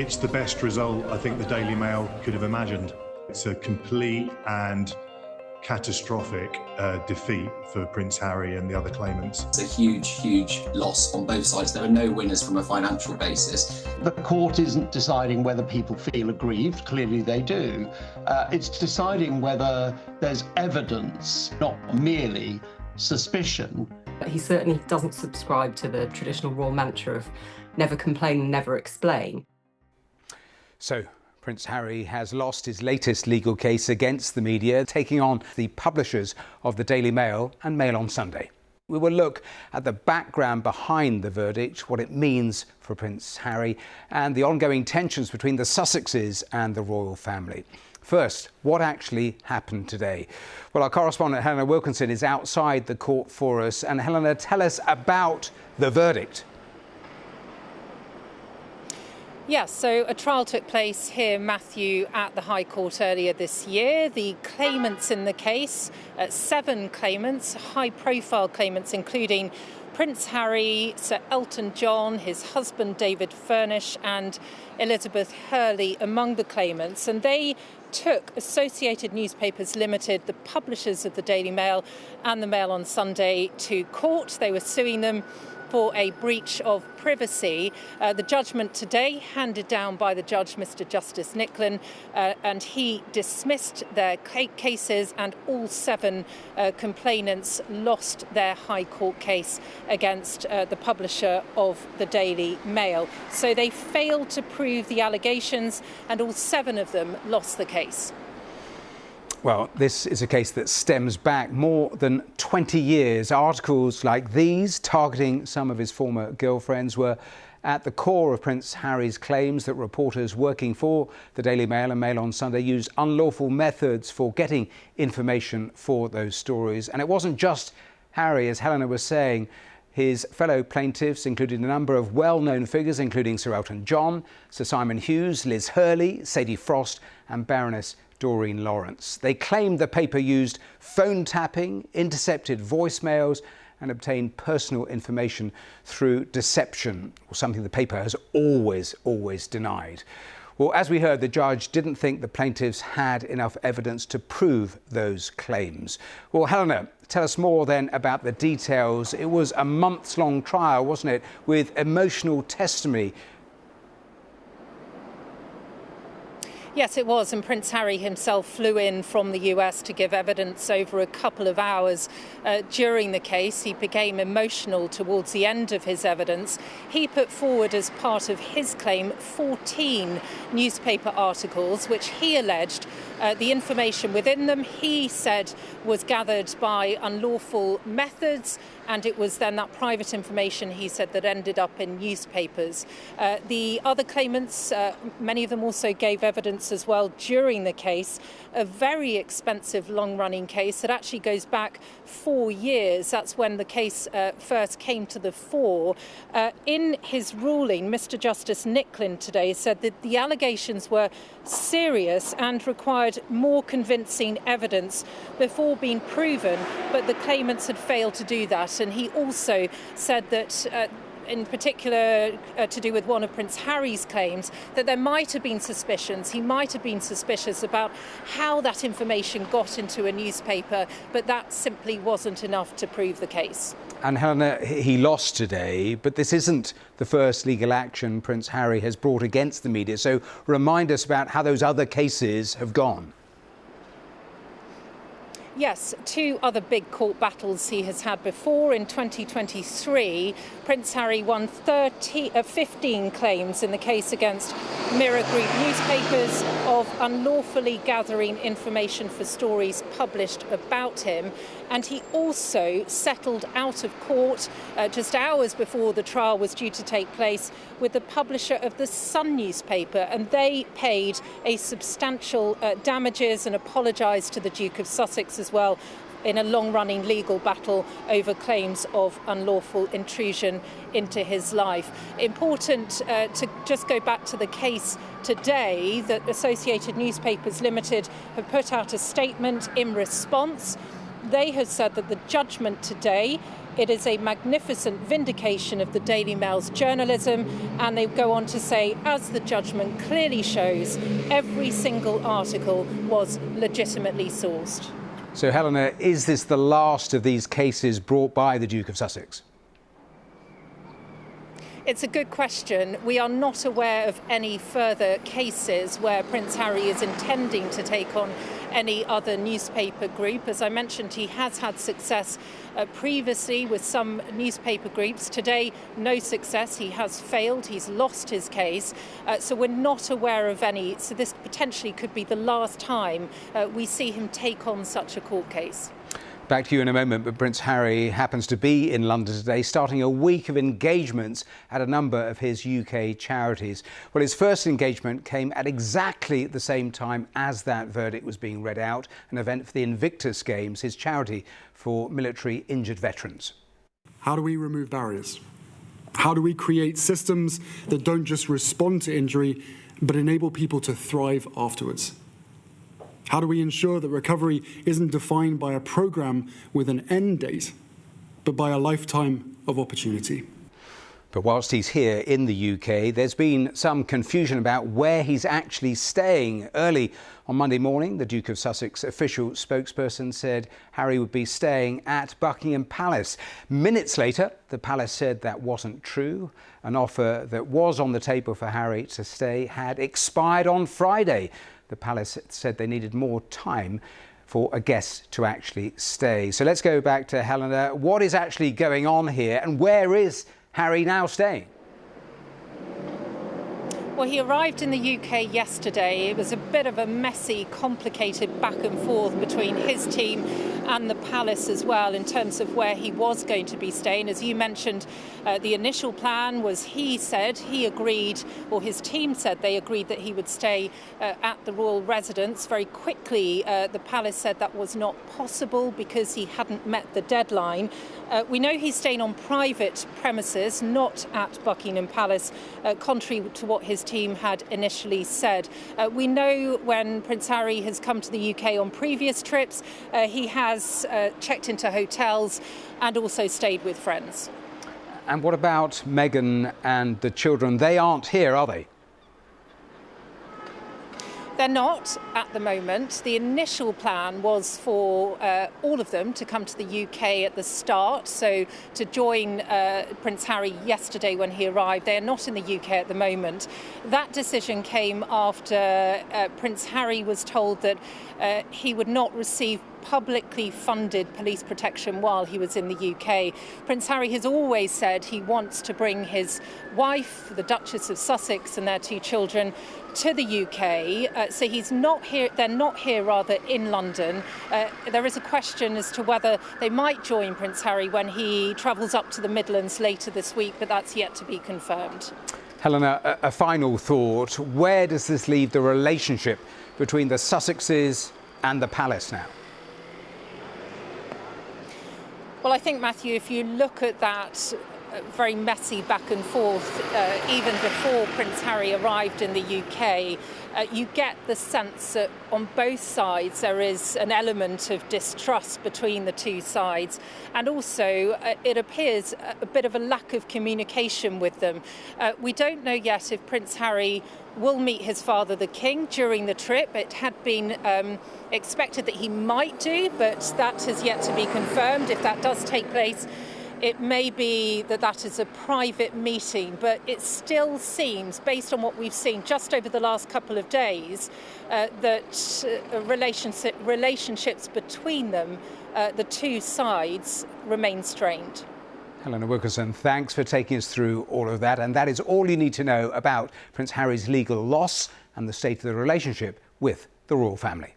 It's the best result I think the Daily Mail could have imagined. It's a complete and catastrophic defeat for Prince Harry and the other claimants. It's a huge, huge loss on both sides. There are no winners from a financial basis. The court isn't deciding whether people feel aggrieved, clearly they do. It's deciding whether there's evidence, not merely suspicion. He certainly doesn't subscribe to the traditional royal mantra of never complain, never explain. So, Prince Harry has lost his latest legal case against the media, taking on the publishers of the Daily Mail and Mail on Sunday. We will look at the background behind the verdict, what it means for Prince Harry, and the ongoing tensions between the Sussexes and the royal family. First, what actually happened today? Well, our correspondent Helena Wilkinson is outside the court for us. And Helena, tell us about the verdict. Yes, so a trial took place here, Matthew, at the High Court earlier this year. The claimants in the case, 7 claimants, high-profile claimants, including Prince Harry, Sir Elton John, his husband David Furnish and Elizabeth Hurley among the claimants. And they took Associated Newspapers Limited, the publishers of the Daily Mail and the Mail on Sunday, to court. They were suing them for a breach of privacy. The judgment today handed down by the judge, Mr. Justice Nicklin, and he dismissed their cases, and all 7 complainants lost their High Court case against the publisher of the Daily Mail. So they failed to prove the allegations, and all 7 of them lost the case. Well, this is a case that stems back more than 20 years. Articles like these, targeting some of his former girlfriends, were at the core of Prince Harry's claims that reporters working for the Daily Mail and Mail on Sunday used unlawful methods for getting information for those stories. And it wasn't just Harry, as Helena was saying. His fellow plaintiffs included a number of well-known figures, including Sir Elton John, Sir Simon Hughes, Liz Hurley, Sadie Frost and Baroness Lawrence. They claimed the paper used phone tapping, intercepted voicemails and obtained personal information through deception, or something the paper has always denied. Well, as we heard, the judge didn't think the plaintiffs had enough evidence to prove those claims. Well, Helena, tell us more then about the details. It was a months-long trial, wasn't it, with emotional testimony. Yes, it was, and Prince Harry himself flew in from the US to give evidence over a couple of hours during the case. He became emotional towards the end of his evidence. He put forward as part of his claim 14 newspaper articles, which he alleged the information within them, he said, was gathered by unlawful methods, and it was then that private information, he said, that ended up in newspapers. The other claimants, many of them also gave evidence as well during the case, a very expensive long-running case that actually goes back 4 years. That's when the case first came to the fore. In his ruling, Mr. Justice Nicklin today said that the allegations were serious and required more convincing evidence before being proven, but the claimants had failed to do that. And he also said that in particular to do with one of Prince Harry's claims, that there might have been suspicions. He might have been suspicious about how that information got into a newspaper, but that simply wasn't enough to prove the case. And Helena, he lost today, but this isn't the first legal action Prince Harry has brought against the media. So remind us about how those other cases have gone. Yes, 2 other big court battles he has had before. In 2023, Prince Harry won 15 claims in the case against Mirror Group newspapers of unlawfully gathering information for stories published about him. And he also settled out of court just hours before the trial was due to take place with the publisher of the Sun newspaper, and they paid a substantial damages and apologised to the Duke of Sussex as well in a long-running legal battle over claims of unlawful intrusion into his life. Important to just go back to the case today, that Associated Newspapers Limited have put out a statement in response. They have said that the judgment today It is a magnificent vindication of the Daily Mail's journalism, and they go on to say, as the judgment clearly shows, every single article was legitimately sourced. So, Helena, is this the last of these cases brought by the Duke of Sussex? It's a good question. We are not aware of any further cases where Prince Harry is intending to take on any other newspaper group. As I mentioned, he has had success previously with some newspaper groups. Today, no success. He has failed. He's lost his case. So we're not aware of any. So this potentially could be the last time we see him take on such a court case. Back to you in a moment, but Prince Harry happens to be in London today, starting a week of engagements at a number of his UK charities. Well, his first engagement came at exactly the same time as that verdict was being read out, an event for the Invictus Games, his charity for military injured veterans. How do we remove barriers? How do we create systems that don't just respond to injury, but enable people to thrive afterwards? How do we ensure that recovery isn't defined by a programme with an end date, but by a lifetime of opportunity? But whilst he's here in the UK, there's been some confusion about where he's actually staying. Early on Monday morning, the Duke of Sussex official spokesperson said Harry would be staying at Buckingham Palace. Minutes later, the palace said that wasn't true. An offer that was on the table for Harry to stay had expired on Friday. The palace said they needed more time for a guest to actually stay. So let's go back to Helena. What is actually going on here, and where is Harry now staying? Well, he arrived in the UK yesterday. It was a bit of a messy, complicated back and forth between his team and the palace as well in terms of where he was going to be staying. As you mentioned, the initial plan was his team said they agreed that he would stay at the royal residence. Very quickly, the palace said that was not possible because he hadn't met the deadline. We know he's staying on private premises, not at Buckingham Palace, contrary to what his team had initially said. We know when Prince Harry has come to the UK on previous trips, he has checked into hotels and also stayed with friends. And what about Meghan and the children? They aren't here, are they? They're not at the moment. The initial plan was for all of them to come to the UK at the start, so to join Prince Harry yesterday when he arrived. They are not in the UK at the moment. That decision came after Prince Harry was told that he would not receive publicly funded police protection while he was in the UK. Prince Harry has always said he wants to bring his wife, the Duchess of Sussex, and their two children to the UK. So he's not here. They're not here, rather, in London. There is a question as to whether they might join Prince Harry when he travels up to the Midlands later this week, but that's yet to be confirmed. Helena, a final thought. Where does this leave the relationship between the Sussexes and the palace now? Well, I think, Matthew, if you look at that very messy back and forth, even before Prince Harry arrived in the UK, you get the sense that on both sides there is an element of distrust between the two sides, and also it appears a bit of a lack of communication with them. We don't know yet if Prince Harry will meet his father, the King, during the trip. It had been expected that he might do, but that has yet to be confirmed. If that does take place, it may be that that is a private meeting, but it still seems, based on what we've seen just over the last couple of days, that relationships between them, the two sides, remain strained. Helena Wilkinson, thanks for taking us through all of that. And that is all you need to know about Prince Harry's legal loss and the state of the relationship with the royal family.